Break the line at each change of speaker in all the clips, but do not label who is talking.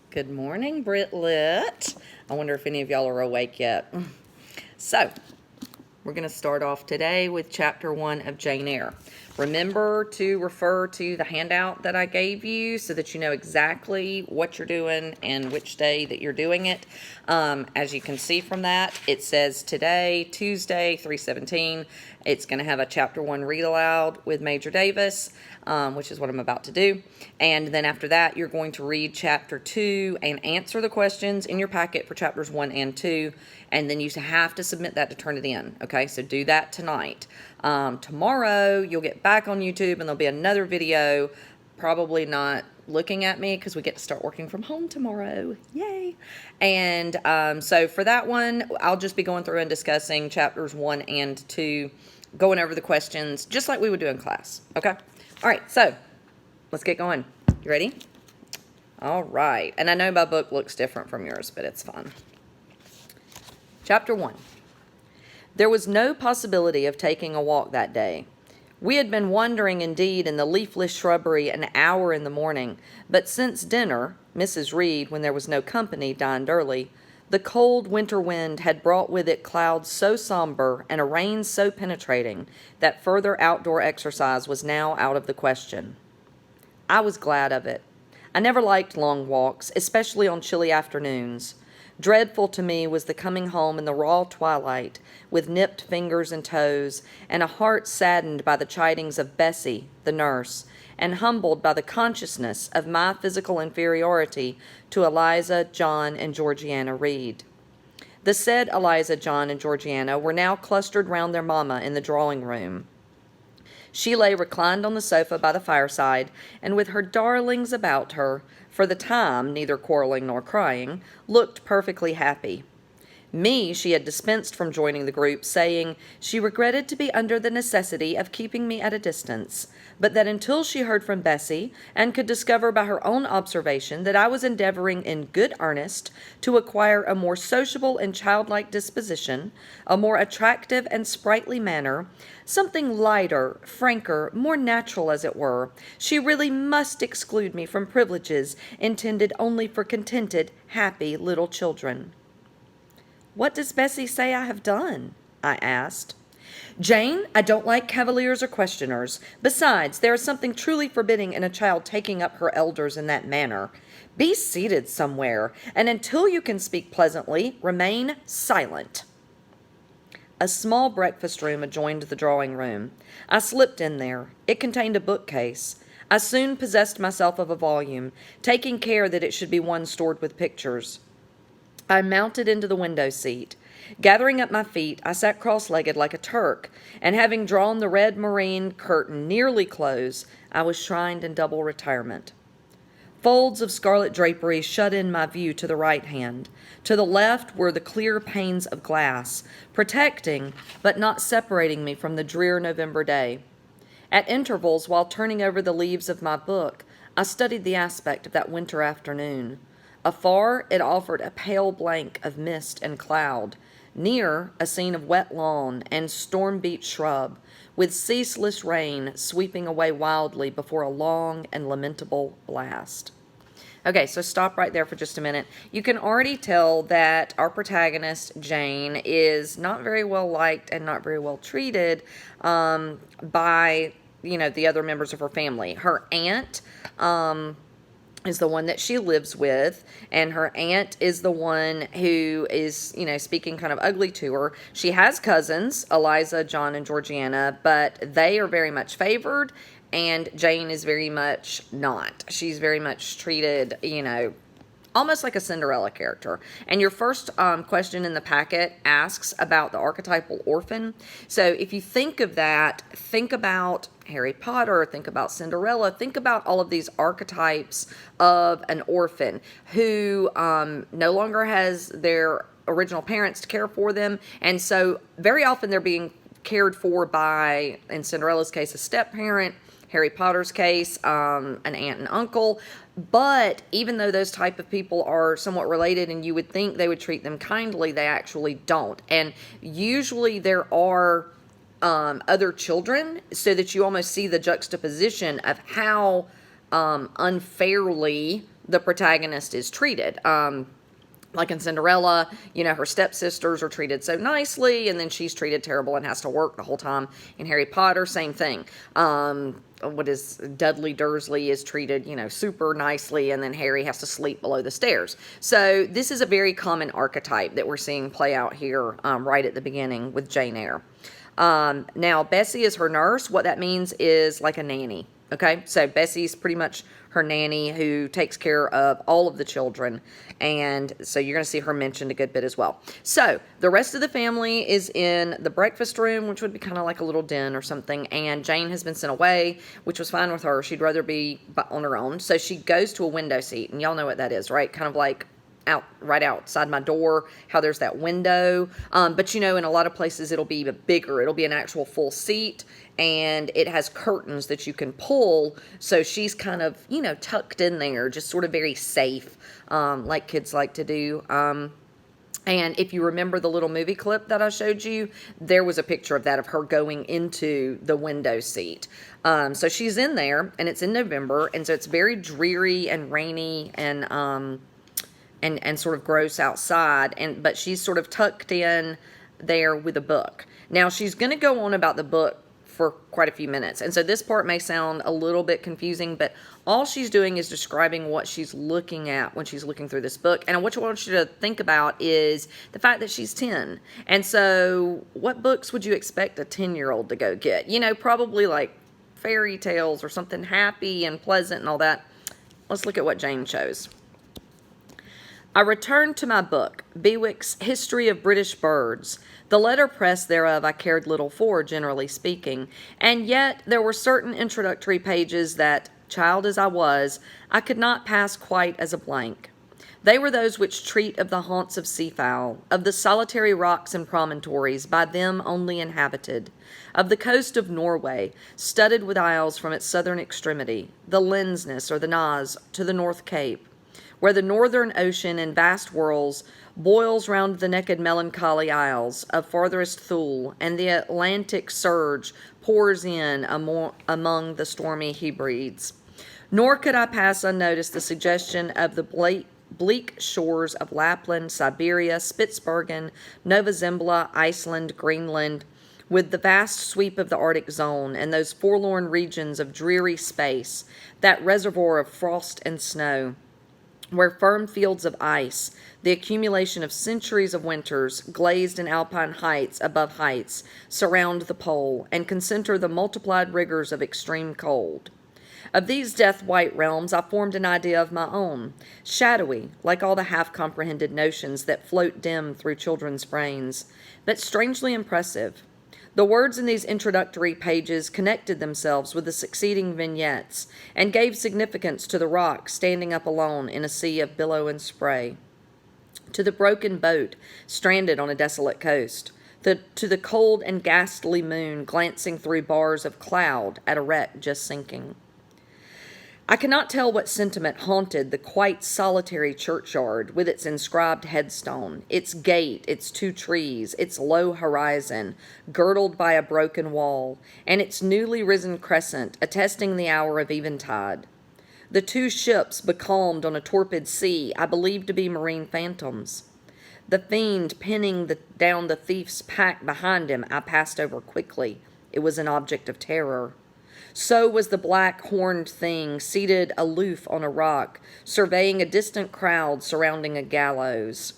Good morning, Brit Lit. I wonder if any of y'all are awake yet. So, we're going to start off today with Chapter 1 of Jane Eyre. Remember to refer to the handout that I gave you so that you know exactly what you're doing and which day that you're doing it. As you can see from that, it says today, Tuesday, 3/17. It's going to have a Chapter 1 read aloud with Major Davis, which is what I'm about to do. And then after that, you're going to read Chapter 2 and answer the questions in your packet for Chapters 1 and 2. And then you have to submit that to Turnitin. Okay, so do that tonight. Tomorrow, you'll get back on YouTube and there'll be another video, probably not looking at me because we get to start working from home tomorrow. Yay! And so for that one, I'll just be going through and discussing Chapters 1 and 2, going over the questions, just like we would do in class. Okay? All right, so let's get going. You ready? All right. And I know my book looks different from yours, but it's fun. Chapter 1. There was no possibility of taking a walk that day. We had been wandering indeed in the leafless shrubbery an hour in the morning, but since dinner, Mrs. Reed, when there was no company, dined early, the cold winter wind had brought with it clouds so somber and a rain so penetrating that further outdoor exercise was now out of the question. I was glad of it. I never liked long walks, especially on chilly afternoons. Dreadful to me was the coming home in the raw twilight, with nipped fingers and toes, and a heart saddened by the chidings of Bessie, the nurse, and humbled by the consciousness of my physical inferiority to Eliza, John, and Georgiana Reed. The said Eliza, John, and Georgiana were now clustered round their mamma in the drawing-room. She lay reclined on the sofa by the fireside, and with her darlings about her, for the time neither quarreling nor crying, looked perfectly happy. Me she had dispensed from joining the group, saying she regretted to be under the necessity of keeping me at a distance, but that until she heard from Bessie, and could discover by her own observation that I was endeavoring in good earnest to acquire a more sociable and childlike disposition, a more attractive and sprightly manner, something lighter, franker, more natural as it were, she really must exclude me from privileges intended only for contented, happy little children. "What does Bessie say I have done?" I asked. "Jane, I don't like cavaliers or questioners. Besides, there is something truly forbidding in a child taking up her elders in that manner. Be seated somewhere, and until you can speak pleasantly, remain silent." A small breakfast room adjoined the drawing room. I slipped in there. It contained a bookcase. I soon possessed myself of a volume, taking care that it should be one stored with pictures. I mounted into the window seat. Gathering up my feet, I sat cross-legged like a Turk, and having drawn the red moreen curtain nearly close, I was shrined in double retirement. Folds of scarlet drapery shut in my view to the right hand. To the left were the clear panes of glass, protecting but not separating me from the drear November day. At intervals, while turning over the leaves of my book, I studied the aspect of that winter afternoon. Afar, it offered a pale blank of mist and cloud. Near, a scene of wet lawn and storm-beat shrub, with ceaseless rain sweeping away wildly before a long and lamentable blast. Okay, so stop right there for just a minute. You can already tell that our protagonist, Jane, is not very well liked and not very well treated by, the other members of her family. Her aunt, is the one that she lives with, and her aunt is the one who is, speaking kind of ugly to her. She has cousins, Eliza, John, and Georgiana, but they are very much favored, and Jane is very much not. She's very much treated, almost like a Cinderella character. And your first question in the packet asks about the archetypal orphan. So if you think of that, think about Harry Potter, think about Cinderella, think about all of these archetypes of an orphan who no longer has their original parents to care for them. And so very often they're being cared for by, in Cinderella's case, a step-parent, Harry Potter's case, an aunt and uncle. But even though those type of people are somewhat related and you would think they would treat them kindly, they actually don't. And usually there are other children, so that you almost see the juxtaposition of how unfairly the protagonist is treated. Like in Cinderella, her stepsisters are treated so nicely, and then she's treated terrible and has to work the whole time. In Harry Potter, same thing. What is Dudley Dursley is treated, super nicely, and then Harry has to sleep below the stairs. So this is a very common archetype that we're seeing play out here right at the beginning with Jane Eyre. Now, Bessie is her nurse. What that means is like a nanny. Okay, so Bessie's pretty much her nanny who takes care of all of the children. And so you're going to see her mentioned a good bit as well. So the rest of the family is in the breakfast room, which would be kind of like a little den or something. And Jane has been sent away, which was fine with her. She'd rather be on her own. So she goes to a window seat. And y'all know what that is, right? Kind of like right outside my door, how there's that window. But in a lot of places it'll be bigger. It'll be an actual full seat, and it has curtains that you can pull. So she's kind of, tucked in there, just sort of very safe, like kids like to do. And if you remember the little movie clip that I showed you, there was a picture of that, of her going into the window seat. So she's in there, and it's in November, and so it's very dreary and rainy and sort of gross outside, but she's sort of tucked in there with a book. Now, she's going to go on about the book for quite a few minutes, and so this part may sound a little bit confusing, but all she's doing is describing what she's looking at when she's looking through this book. And what I want you to think about is the fact that she's 10. And so what books would you expect a 10-year-old to go get? Probably like fairy tales or something happy and pleasant and all that. Let's look at what Jane chose. I returned to my book, Bewick's History of British Birds. The letterpress thereof I cared little for, generally speaking, and yet there were certain introductory pages that, child as I was, I could not pass quite as a blank. They were those which treat of the haunts of seafowl, of the solitary rocks and promontories, by them only inhabited, of the coast of Norway, studded with isles from its southern extremity, the Lensness or the Naas to the North Cape, where the northern ocean in vast whirls boils round the naked melancholy isles of farthest Thule, and the Atlantic surge pours in among the stormy Hebrides. Nor could I pass unnoticed the suggestion of the bleak shores of Lapland, Siberia, Spitsbergen, Nova Zembla, Iceland, Greenland, with the vast sweep of the Arctic zone and those forlorn regions of dreary space, that reservoir of frost and snow, where firm fields of ice, the accumulation of centuries of winters, glazed in alpine heights above heights, surround the pole, and concentre the multiplied rigors of extreme cold. Of these death-white realms I formed an idea of my own, shadowy, like all the half-comprehended notions that float dim through children's brains, but strangely impressive. The words in these introductory pages connected themselves with the succeeding vignettes, and gave significance to the rock standing up alone in a sea of billow and spray, to the broken boat stranded on a desolate coast, to the cold and ghastly moon glancing through bars of cloud at a wreck just sinking. I cannot tell what sentiment haunted the quite solitary churchyard with its inscribed headstone, its gate, its 2 trees, its low horizon, girdled by a broken wall, and its newly risen crescent, attesting the hour of eventide. The 2 ships, becalmed on a torpid sea, I believed to be marine phantoms. The fiend pinning down the thief's pack behind him I passed over quickly. It was an object of terror. So was the black horned thing seated aloof on a rock, surveying a distant crowd surrounding a gallows.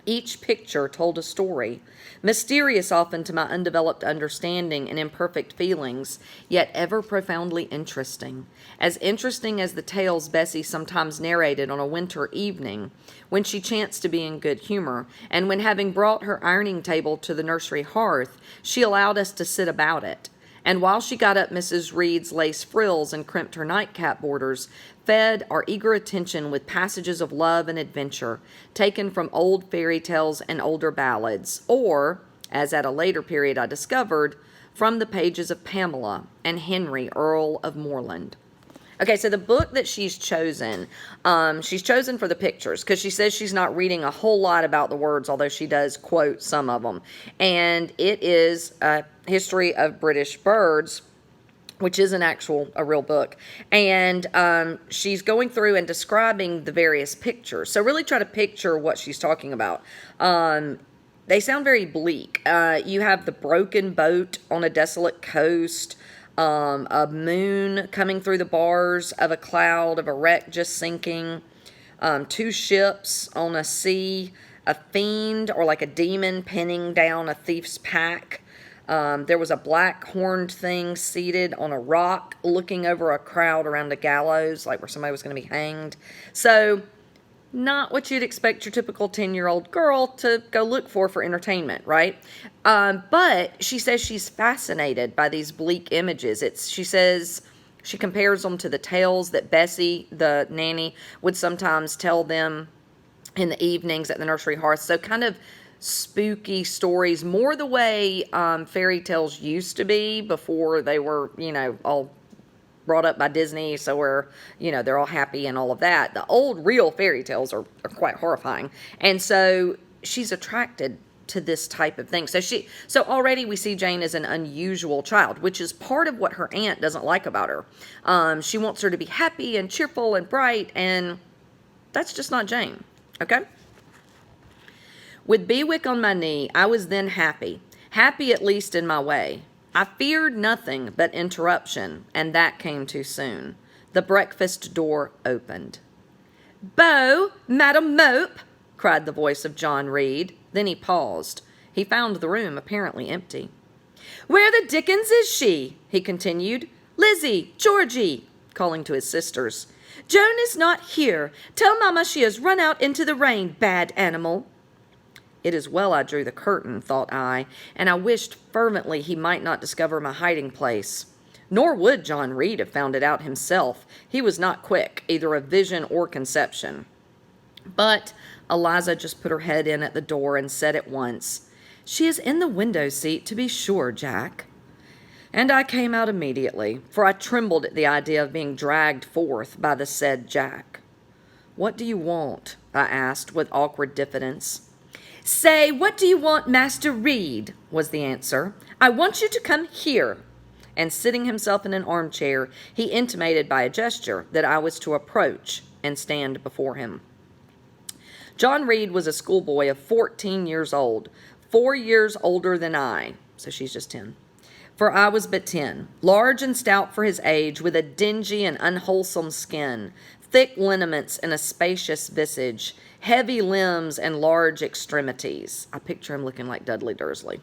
Each picture told a story, mysterious often to my undeveloped understanding and imperfect feelings, yet ever profoundly interesting as the tales Bessie sometimes narrated on a winter evening, when she chanced to be in good humor, and when, having brought her ironing table to the nursery hearth, she allowed us to sit about it. And while she got up Mrs. Reed's lace frills and crimped her nightcap borders, fed our eager attention with passages of love and adventure, taken from old fairy tales and older ballads, or, as at a later period I discovered, from the pages of Pamela and Henry, Earl of Moreland. Okay, so the book that she's chosen for the pictures, because she says she's not reading a whole lot about the words, although she does quote some of them. And it is History of British Birds which is a real book. And she's going through and describing the various pictures. So really try to picture what she's talking about. They sound very bleak. You have the broken boat on a desolate coast, a moon coming through the bars of a cloud, of a wreck just sinking, two ships on a sea, a fiend or like a demon pinning down a thief's pack. There was a black horned thing seated on a rock looking over a crowd around a gallows, like where somebody was going to be hanged. So, not what you'd expect your typical 10-year-old girl to go look for entertainment, right? But she says she's fascinated by these bleak images. She says she compares them to the tales that Bessie, the nanny, would sometimes tell them in the evenings at the nursery hearth. So kind of spooky stories, more the way fairy tales used to be before they were, all brought up by Disney, so they're all happy and all of that. The old real fairy tales are quite horrifying. And so she's attracted to this type of thing. So already we see Jane as an unusual child, which is part of what her aunt doesn't like about her. She wants her to be happy and cheerful and bright, and that's just not Jane. Okay? With Bewick on my knee, I was then happy at least in my way. I feared nothing but interruption, and that came too soon. The breakfast door opened. "Beau, Madam Mope!" cried the voice of John Reed. Then he paused. He found the room apparently empty. "Where the dickens is she?" he continued. "Lizzie, Georgie," calling to his sisters. "Joan is not here. Tell Mamma she has run out into the rain, bad animal." It is well I drew the curtain, thought I, and I wished fervently he might not discover my hiding place. Nor would John Reed have found it out himself. He was not quick, either of vision or conception. But Eliza just put her head in at the door and said at once, "She is in the window seat, to be sure, Jack." And I came out immediately, for I trembled at the idea of being dragged forth by the said Jack. "What do you want?" I asked with awkward diffidence. "Say, what do you want, Master Reed?" was the answer. "I want you to come here." And sitting himself in an armchair, he intimated by a gesture that I was to approach and stand before him. John Reed was a schoolboy of 14 years old, 4 years older than I, so she's just 10. For I was but 10, large and stout for his age, with a dingy and unwholesome skin, thick lineaments and a spacious visage, heavy limbs and large extremities. I picture him looking like Dudley Dursley.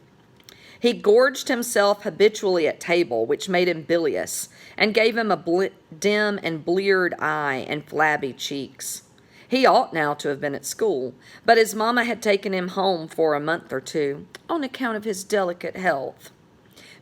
He gorged himself habitually at table, which made him bilious, and gave him a dim and bleared eye and flabby cheeks. He ought now to have been at school, but his mamma had taken him home for a month or two, on account of his delicate health.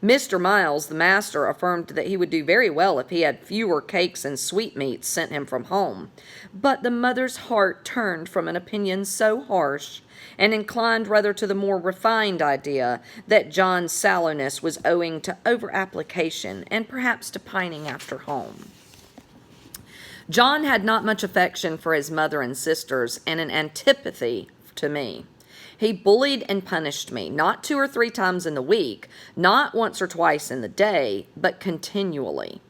Mr. Miles, the master, affirmed that he would do very well if he had fewer cakes and sweetmeats sent him from home. But the mother's heart turned from an opinion so harsh, and inclined rather to the more refined idea that John's sallowness was owing to over-application and perhaps to pining after home. John had not much affection for his mother and sisters, and an antipathy to me. He bullied and punished me, not 2 or 3 times in the week, not once or twice in the day, but continually.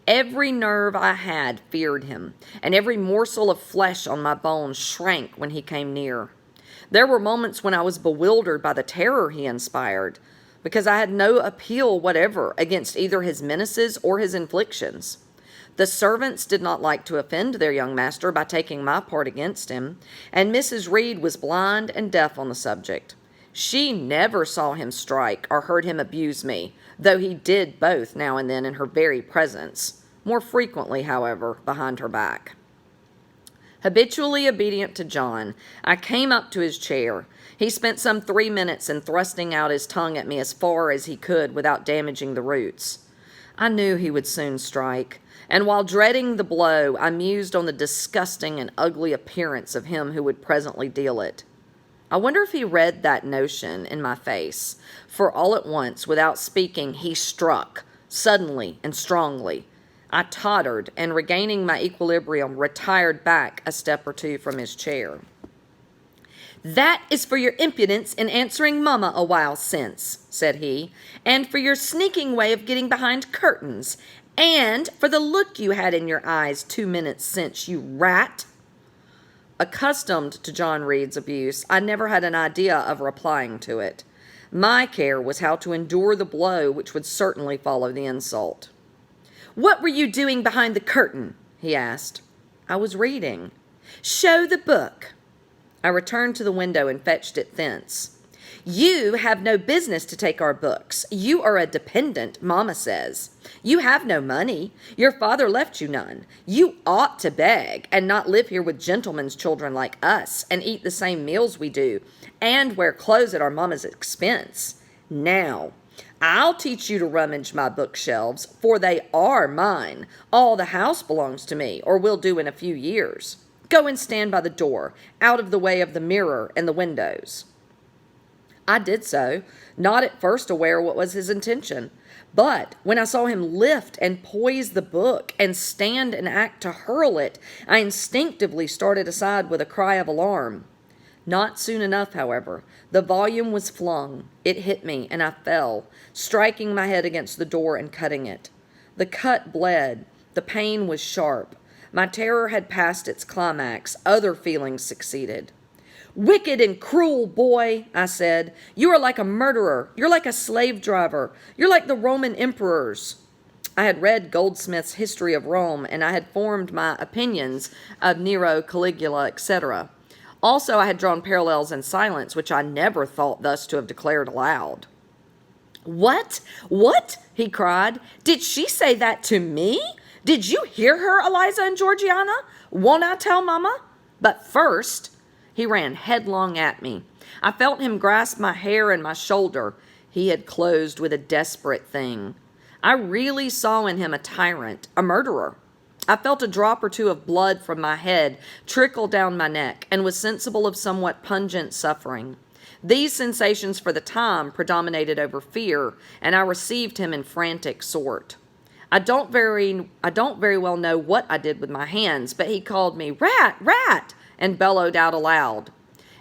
Every nerve I had feared him, and every morsel of flesh on my bones shrank when he came near. There were moments when I was bewildered by the terror he inspired, because I had no appeal whatever against either his menaces or his inflictions. The servants did not like to offend their young master by taking my part against him, and Mrs. Reed was blind and deaf on the subject. She never saw him strike or heard him abuse me, though he did both now and then in her very presence, more frequently, however, behind her back. Habitually obedient to John, I came up to his chair. He spent some 3 minutes in thrusting out his tongue at me as far as he could without damaging the roots. I knew he would soon strike, and while dreading the blow, I mused on the disgusting and ugly appearance of him who would presently deal it. I wonder if he read that notion in my face, for all at once, without speaking, he struck, suddenly and strongly. I tottered, and regaining my equilibrium, retired back a step or 2 from his chair. "That is for your impudence in answering Mama a while since," said he, "and for your sneaking way of getting behind curtains, and for the look you had in your eyes 2 minutes since, you rat." Accustomed to John Reed's abuse, I never had an idea of replying to it. My care was how to endure the blow which would certainly follow the insult. "What were you doing behind the curtain?" he asked. "I was reading." "Show the book." I returned to the window and fetched it thence. "You have no business to take our books. You are a dependent, Mama says. You have no money. Your father left you none. You ought to beg, and not live here with gentlemen's children like us, and eat the same meals we do, and wear clothes at our Mama's expense. Now, I'll teach you to rummage my bookshelves, for they are mine. All the house belongs to me, or will do in a few years. Go and stand by the door, out of the way of the mirror and the windows." I did so, not at first aware what was his intention. But when I saw him lift and poise the book and stand and act to hurl it, I instinctively started aside with a cry of alarm. Not soon enough, however. The volume was flung. It hit me, and I fell, striking my head against the door and cutting it. The cut bled. The pain was sharp. My terror had passed its climax. Other feelings succeeded. "Wicked and cruel boy," I said. "You are like a murderer. You're like a slave driver. You're like the Roman emperors." I had read Goldsmith's History of Rome, and I had formed my opinions of Nero, Caligula, etc. Also, I had drawn parallels in silence, which I never thought thus to have declared aloud. "What? What?" he cried. "Did she say that to me? Did you hear her, Eliza and Georgiana? Won't I tell Mama? But first—" He ran headlong at me. I felt him grasp my hair and my shoulder. He had closed with a desperate thing. I really saw in him a tyrant, a murderer. I felt a drop or two of blood from my head trickle down my neck, and was sensible of somewhat pungent suffering. These sensations for the time predominated over fear, and I received him in frantic sort. I don't very well know what I did with my hands, but he called me, "Rat, rat!" and bellowed out aloud.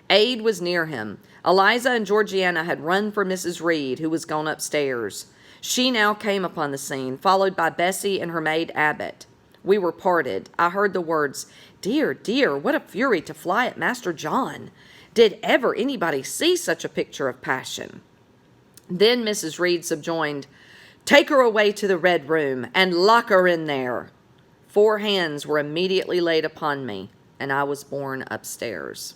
Aid was near him. Eliza and Georgiana had run for Mrs. Reed, who was gone upstairs. She now came upon the scene, followed by Bessie and her maid Abbott. We were parted. I heard the words, "Dear, dear, what a fury to fly at Master John! Did ever anybody see such a picture of passion?" Then Mrs. Reed subjoined, "Take her away to the Red Room, and lock her in there." 4 hands were immediately laid upon me, and I was borne upstairs.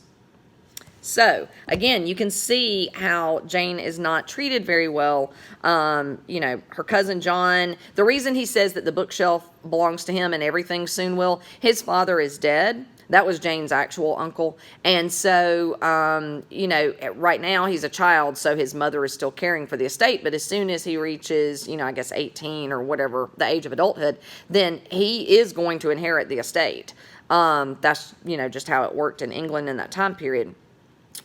So, again, you can see how Jane is not treated very well. Her cousin John, the reason he says that the bookshelf belongs to him and everything soon will, his father is dead. That was Jane's actual uncle. And so, right now he's a child, so his mother is still caring for the estate. But as soon as he reaches, 18 or whatever, the age of adulthood, then he is going to inherit the estate. That's, just how it worked in England in that time period.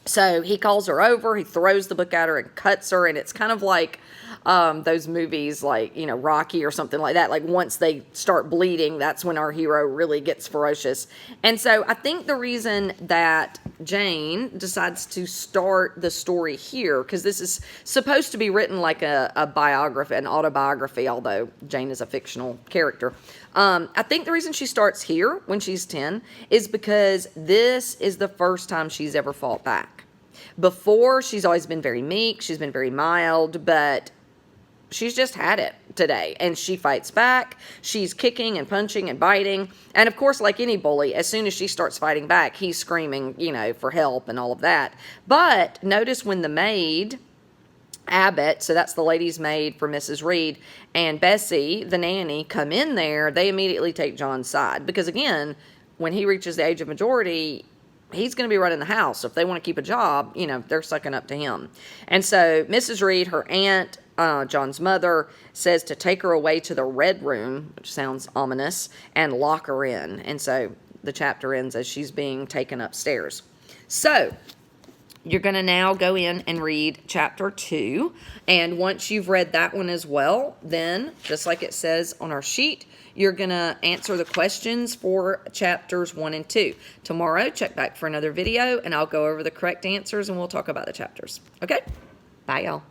So he calls her over, he throws the book at her and cuts her, and it's kind of like those movies like, Rocky or something like that. Like once they start bleeding, that's when our hero really gets ferocious. And so I think the reason that Jane decides to start the story here, because this is supposed to be written like a biography, an autobiography, although Jane is a fictional character. I think the reason she starts here when she's 10 is because this is the first time she's ever fought back. Before, she's always been very meek, she's been very mild, but she's just had it today, and she fights back. She's kicking and punching and biting, and of course, like any bully, as soon as she starts fighting back, he's screaming, for help and all of that. But notice when the maid, Abbott, so that's the lady's maid for Mrs. Reed, and Bessie, the nanny, come in there, they immediately take John's side. Because again, when he reaches the age of majority, he's going to be running the house. So if they want to keep a job, they're sucking up to him. And so Mrs. Reed, her aunt, John's mother, says to take her away to the Red Room, which sounds ominous, and lock her in. And so the chapter ends as she's being taken upstairs. So you're going to now go in and read chapter 2. And once you've read that one as well, then, just like it says on our sheet, you're going to answer the questions for chapters 1 and 2. Tomorrow, check back for another video, and I'll go over the correct answers, and we'll talk about the chapters. Okay? Bye, y'all.